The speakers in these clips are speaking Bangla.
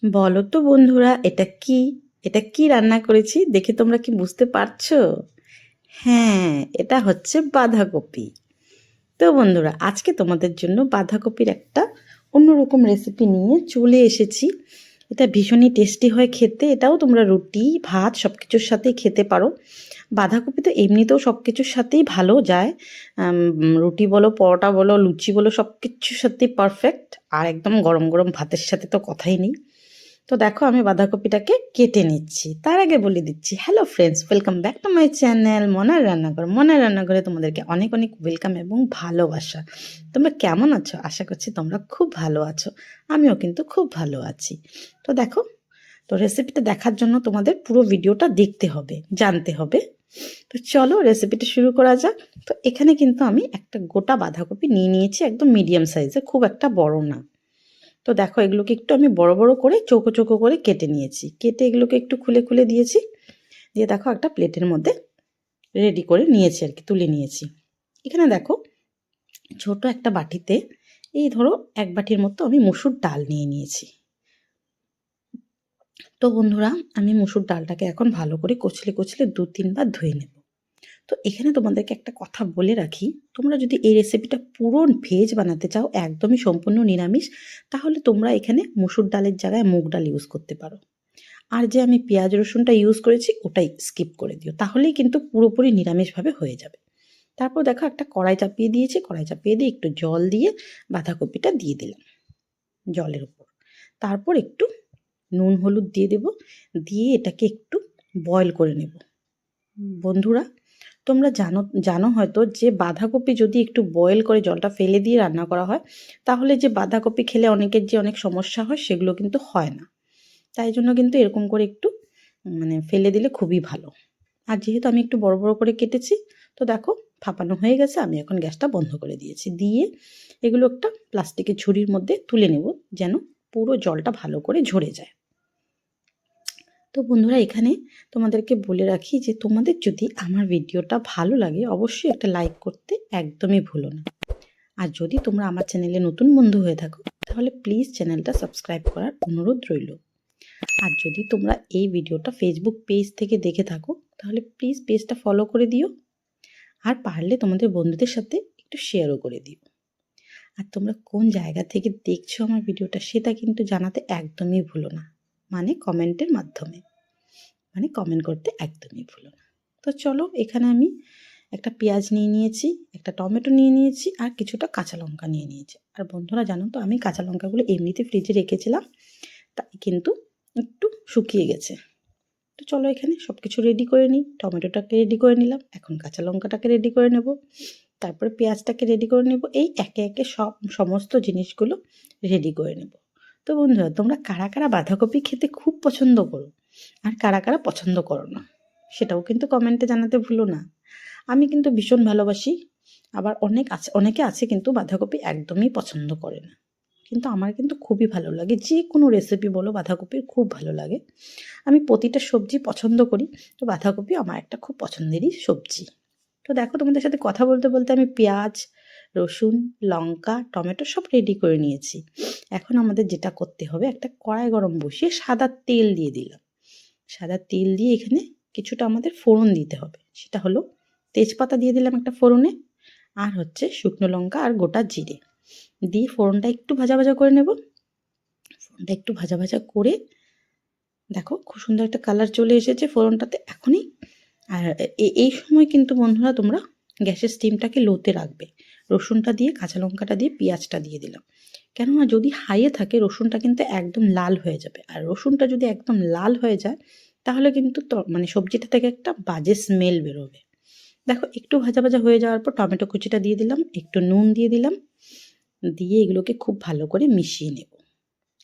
বলো তো বন্ধুরা, এটা কি রান্না করেছি দেখে তোমরা কি বুঝতে পারছো? হ্যাঁ, এটা হচ্ছে বাঁধাকপি। তো বন্ধুরা, আজকে তোমাদের জন্য বাঁধাকপির একটা অন্যরকম রেসিপি নিয়ে চলে এসেছি। এটা ভীষণই টেস্টি হয় খেতে। এটাও তোমরা রুটি ভাত সব কিছুর সাথেই খেতে পারো। বাঁধাকপি তো এমনিতেও সব কিছুর সাথেই ভালো যায়। রুটি বলো, পরোটা বলো, লুচি বলো, সব কিছুর সাথেই পারফেক্ট। আর একদম গরম গরম ভাতের সাথে তো কথাই নেই। তো দেখো, আমি বাঁধাকপিটাকে কেটে নিচ্ছি। তার আগে বলে দিচ্ছি, hello friends, welcome back to my channel মনার রান্নাঘর। মনার রান্নাঘরে তোমাদেরকে অনেক অনেক ওয়েলকাম এবং ভালোবাসা। তোমরা কেমন আছো? আশা করছি তোমরা খুব ভালো আছো। আমিও কিন্তু খুব ভালো আছি। তো দেখো, তো রেসিপিটা দেখার জন্য তোমাদের পুরো ভিডিওটা দেখতে হবে, জানতে হবে। তো চলো রেসিপিটা শুরু করা যাক। তো এখানে কিন্তু আমি একটা গোটা বাঁধাকপি নিয়ে নিয়েছি, একদম মিডিয়াম সাইজে, খুব একটা বড় না। তো দেখো, এগুলোকে একটু আমি বড় বড় করে চৌকো চৌকো করে কেটে নিয়েছি। কেটে এগুলোকে একটু খুলে খুলে দিয়েছি। দিয়ে দেখো, একটা প্লেটের মধ্যে রেডি করে নিয়েছি আর কি, তুলে নিয়েছি। এখানে দেখো, ছোট একটা বাটিতে এই ধরো এক বাটির মতো আমি মসুর ডাল নিয়ে নিয়েছি। তো বন্ধুরা, আমি মসুর ডালটাকে এখন ভালো করে কচলে কচলে 2-3 বার ধুয়ে নেব। তো এখানে তোমাদেরকে একটা কথা বলে রাখি, তোমরা যদি এই রেসিপিটা পুরো ভেজ বানাতে চাও, একদমই সম্পূর্ণ নিরামিষ, তাহলে তোমরা এখানে মসুর ডালের জায়গায় মুগ ডাল ইউজ করতে পারো। আর যে আমি পেঁয়াজ রসুনটা ইউজ করেছি ওটাই স্কিপ করে দিও, তাহলেই কিন্তু পুরোপুরি নিরামিষভাবে হয়ে যাবে। তারপর দেখো, একটা কড়াই চাপিয়ে দিয়েছি। কড়াই চাপিয়ে দিয়ে একটু জল দিয়ে বাঁধাকপিটা দিয়ে দিলাম জলের উপর। তারপর একটু নুন হলুদ দিয়ে দেব, দিয়ে এটাকে একটু বয়েল করে নেব। বন্ধুরা, তোমরা জানো জানো হয়তো যে বাঁধাকপি যদি একটু বয়েল করে জলটা ফেলে দিয়ে রান্না করা হয়, তাহলে যে বাঁধাকপি খেলে অনেকের যে অনেক সমস্যা হয় সেগুলো কিন্তু হয় না। তাই জন্য কিন্তু এরকম করে একটু ফেলে দিলে খুবই ভালো। আর যেহেতু আমি একটু বড় বড় করে কেটেছি, তো দেখো ফাঁপানো হয়ে গেছে। আমি এখন গ্যাসটা বন্ধ করে দিয়েছি। দিয়ে এগুলো একটা প্লাস্টিকের ঝুড়ির মধ্যে তুলে নেব, যেন পুরো জলটা ভালো করে ঝরে যায়। তো বন্ধুরা, এখানে তোমাদেরকে বলে রাখি যে তোমাদের যদি আমার ভিডিওটা ভালো লাগে, অবশ্যই একটা লাইক করতে একদমই ভুলো না। আর যদি তোমরা আমার চ্যানেলে নতুন বন্ধু হয়ে থাকো, তাহলে প্লিজ চ্যানেলটা সাবস্ক্রাইব করার অনুরোধ রইল। আর যদি তোমরা এই ভিডিওটা ফেসবুক পেজ থেকে দেখে থাকো, তাহলে প্লিজ পেজটা ফলো করে দিও। আর পারলে তোমাদের বন্ধুদের সাথে একটু শেয়ারও করে দিও। আর তোমরা কোন জায়গা থেকে দেখছো আমার ভিডিওটা, সেটা কিন্তু জানাতে একদমই ভুলো না। কমেন্টের মাধ্যমে, কমেন্ট করতে একদমই ভুলো না। তো চলো, এখানে আমি একটা পেঁয়াজ নিয়ে নিয়েছি, একটা টমেটো নিয়ে নিয়েছি, আর কিছুটা কাঁচা লঙ্কা নিয়ে নিয়েছি। আর বন্ধুরা জানো তো, আমি কাঁচা লঙ্কাগুলো এমনিতে ফ্রিজে রেখেছিলাম, তাই কিন্তু একটু শুকিয়ে গেছে। তো চলো, এখানে সব কিছু রেডি করে নিই। টমেটোটাকে রেডি করে নিলাম, এখন কাঁচা লঙ্কাটাকে রেডি করে নেব, তারপরে পেঁয়াজটাকে রেডি করে নেব। এই একে একে সমস্ত জিনিসগুলো রেডি করে নেব। তো বন্ধুরা, তোমরা কারা কারা বাঁধাকপি খেতে খুব পছন্দ করো, আর কারা কারা পছন্দ করো না, সেটাও কিন্তু কমেন্টে জানাতে ভুলো না। আমি কিন্তু ভীষণ ভালোবাসি। আবার অনেকে আছে কিন্তু বাঁধাকপি একদমই পছন্দ করে না। কিন্তু আমার কিন্তু খুবই ভালো লাগে, যে কোনো রেসিপি বলো বাঁধাকপির খুব ভালো লাগে। আমি প্রতিটা সবজি পছন্দ করি, তো বাঁধাকপি আমার একটা খুব পছন্দেরই সবজি। তো দেখো, তোমাদের সাথে কথা বলতে বলতে আমি পেঁয়াজ, রসুন, লঙ্কা, টমেটো সব রেডি করে নিয়েছি। এখন আমাদের যেটা করতে হবে, একটা কড়াই গরম বসিয়ে সাদা তেল দিয়ে দিলাম। সাদা তেল দিয়ে এখানে কিছুটা আমাদের ফোড়ন দিতে হবে। সেটা হলো, তেজপাতা দিয়ে দিলাম একটা ফোড়নে, আর হচ্ছে শুকনো লঙ্কা আর গোটা জিরে দিয়ে ফোড়নটা একটু ভাজা ভাজা করে নেব। ফোড়নটা একটু ভাজা ভাজা করে দেখো, খুব সুন্দর একটা কালার চলে এসেছে ফোড়নটাতে এখনই। আর এই সময় কিন্তু বন্ধুরা, তোমরা গ্যাসের স্টিমটাকে লোতে রাখবে। রসুনটা দিয়ে, কাঁচা লঙ্কাটা দিয়ে, পেঁয়াজটা দিয়ে দিলাম। কেননা যদি হাইয়ে থাকে, রসুনটা কিন্তু একদম লাল হয়ে যাবে। আর রসুনটা যদি একদম লাল হয়ে যায়, তাহলে কিন্তু সবজিটা থেকে একটা বাজে স্মেল বেরোবে। দেখো, একটু ভাজা ভাজা হয়ে যাওয়ার পর টমেটো কুচিটা দিয়ে দিলাম, একটু নুন দিয়ে দিলাম, দিয়ে এগুলোকে খুব ভালো করে মিশিয়ে নেব।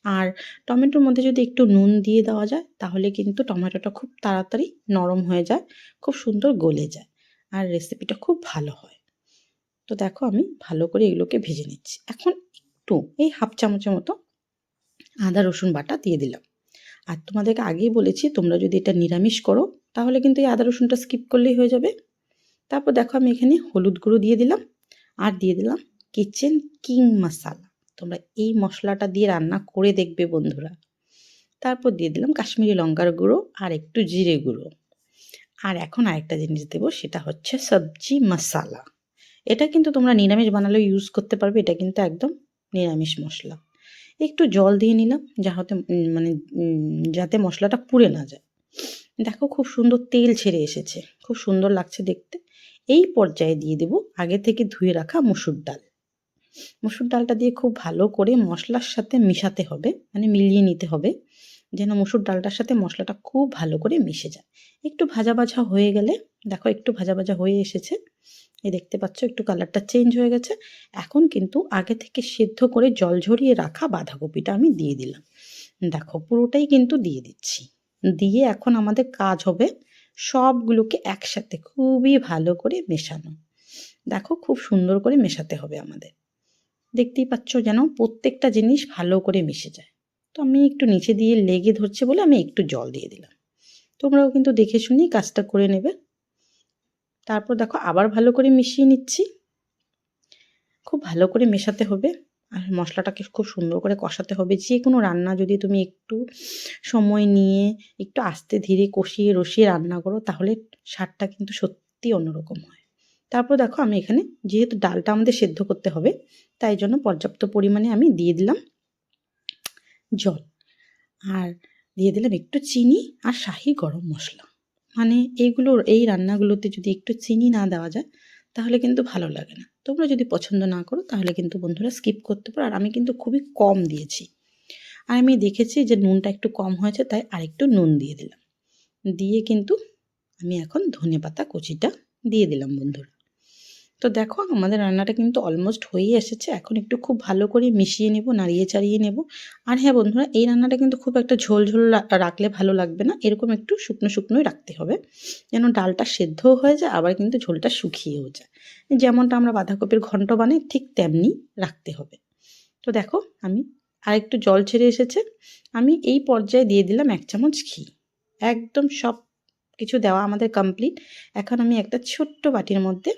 আর টমেটোর মধ্যে যদি একটু নুন দিয়ে দেওয়া যায়, তাহলে কিন্তু টমেটোটা খুব তাড়াতাড়ি নরম হয়ে যায়, খুব সুন্দর গলে যায়, আর রেসিপিটা খুব ভালো হয়। তো দেখো, আমি ভালো করে এগুলোকে ভেজে নিচ্ছি। এখন একটু এই হাফ চামচের মতো আদা রসুন বাটা দিয়ে দিলাম। আর তোমাদেরকে আগেই বলেছি, তোমরা যদি এটা নিরামিষ করো, তাহলে কিন্তু এই আদা রসুনটা স্কিপ করলেই হয়ে যাবে। তারপর দেখো, আমি এখানে হলুদ গুঁড়ো দিয়ে দিলাম, আর দিয়ে দিলাম কিচেন কিং মশলা। তোমরা এই মশলাটা দিয়ে রান্না করে দেখবে বন্ধুরা, তারপর দিয়ে দিলাম কাশ্মীরি লঙ্কার গুঁড়ো আর একটু জিরে গুঁড়ো। আর এখন আরেকটা জিনিস দেবো, সেটা হচ্ছে সবজি মশালা। এটা কিন্তু তোমরা নিরামিষ বানালেও ইউজ করতে পারবে, এটা কিন্তু একদম নিরামিষ মশলা। একটু জল দিয়ে নিলাম যাতে মশলাটা পুড়ে না যায়। দেখো খুব সুন্দর তেল ছেড়ে এসেছে, খুব সুন্দর লাগছে দেখতে। এই পর্যায়ে দিয়ে দেবো আগে থেকে ধুয়ে রাখা মসুর ডাল। মসুর ডালটা দিয়ে খুব ভালো করে মশলার সাথে মিশাতে হবে, মানে মিলিয়ে নিতে হবে, যেন মসুর ডালটার সাথে মশলাটা খুব ভালো করে মিশে যায়। একটু ভাজা ভাজা হয়ে গেলে, দেখো একটু ভাজা ভাজা হয়ে এসেছে, এই দেখতে পাচ্ছ একটু কালারটা চেঞ্জ হয়ে গেছে। এখন কিন্তু আগে থেকে সেদ্ধ করে জল ঝরিয়ে রাখা বাঁধাকপিটা আমি দিয়ে দিলাম। দেখো পুরোটাই কিন্তু দিয়ে দিচ্ছি। দিয়ে এখন আমাদের কাজ হবে সবগুলোকে একসাথে খুবই ভালো করে মেশানো। দেখো খুব সুন্দর করে মেশাতে হবে আমাদের। দেখতেই পাচ্ছ যেন প্রত্যেকটা জিনিস ভালো করে মিশে যায়। তো আমি একটু নিচে দিয়ে লেগে ধরছে বলে আমি একটু জল দিয়ে দিলাম। তোমরাও কিন্তু দেখে শুনেই কাজটা করে নেবে। তারপর দেখো আবার ভালো করে মিশিয়ে নিচ্ছি। খুব ভালো করে মেশাতে হবে আর মশলাটাকে খুব সুন্দর করে কষাতে হবে। যে কোনো রান্না যদি তুমি একটু সময় নিয়ে একটু আস্তে ধীরে কষিয়ে রসিয়ে রান্না করো, তাহলে স্বাদটা কিন্তু সত্যি অন্যরকম হয়। তারপর দেখো আমি এখানে যেহেতু ডালটা আমাদের সেদ্ধ করতে হবে, তাই জন্য পর্যাপ্ত পরিমাণে আমি দিয়ে দিলাম জল, আর দিয়ে দিলাম একটু চিনি আর শাহি গরম মশলা। মানে এই রান্নাগুলোতে যদি একটু চিনি না দেওয়া যায় তাহলে কিন্তু ভালো লাগে না। তোমরা যদি পছন্দ না করো তাহলে কিন্তু বন্ধুরা স্কিপ করতে পারো। আর আমি কিন্তু খুবই কম দিয়েছি, আর আমি দেখেছি যে নুনটা একটু কম হয়েছে, তাই আরেকটু নুন দিয়ে দিলাম। দিয়ে কিন্তু আমি এখন ধনেপাতা কুচিটা দিয়ে দিলাম বন্ধুরা। তো দেখো আমাদের রান্নাটা কিন্তু অলমোস্ট হয়েই এসেছে। এখন একটু খুব ভালো করে মিশিয়ে নেব, নাড়িয়ে চাড়িয়ে নেব। আর হ্যাঁ বন্ধুরা, এই রান্নাটা কিন্তু খুব একটা ঝোল ঝোল রাখলে ভালো লাগবে না, এরকম একটু শুকনো শুকনোই রাখতে হবে, যেন ডালটা সেদ্ধও হয়ে যায় আবার কিন্তু ঝোলটা শুকিয়েও যায়। যেমনটা আমরা বাঁধাকপির ঘন্ট বানাই ঠিক তেমনি রাখতে হবে। তো দেখো আমি আরেকটু জল ছেড়ে এসেছে, আমি এই পর্যায়ে দিয়ে দিলাম 1 চামচ ঘি। একদম সব কিছু দেওয়া আমাদের কমপ্লিট। এখন আমি একটা ছোট্ট বাটির মধ্যে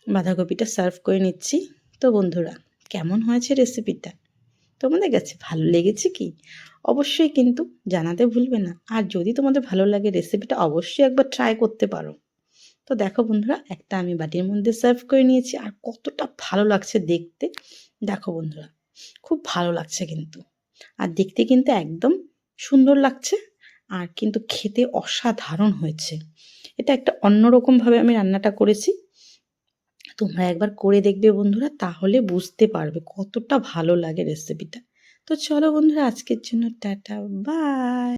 বাঁধাকপিটা সার্ভ করে নিচ্ছি। তো বন্ধুরা, কেমন হয়েছে রেসিপিটা? তোমাদের কাছে ভালো লেগেছে কি? অবশ্যই কিন্তু জানাতে ভুলবে না। আর যদি তোমাদের ভালো লাগে রেসিপিটা অবশ্যই একবার ট্রাই করতে পারো। তো দেখো বন্ধুরা, একটা আমি বাটির মধ্যে সার্ভ করে নিয়েছি, আর কতটা ভালো লাগছে দেখতে। দেখো বন্ধুরা, খুব ভালো লাগছে কিন্তু, আর দেখতে কিন্তু একদম সুন্দর লাগছে, আর কিন্তু খেতে অসাধারণ হয়েছে। এটা একটা অন্যরকমভাবে আমি রান্নাটা করেছি। তোমরা একবার করে দেখবে বন্ধুরা, তাহলে বুঝতে পারবে কতটা ভালো লাগে রেসিপিটা। তো চলো বন্ধুরা, আজকের জন্য টাটা, বাই।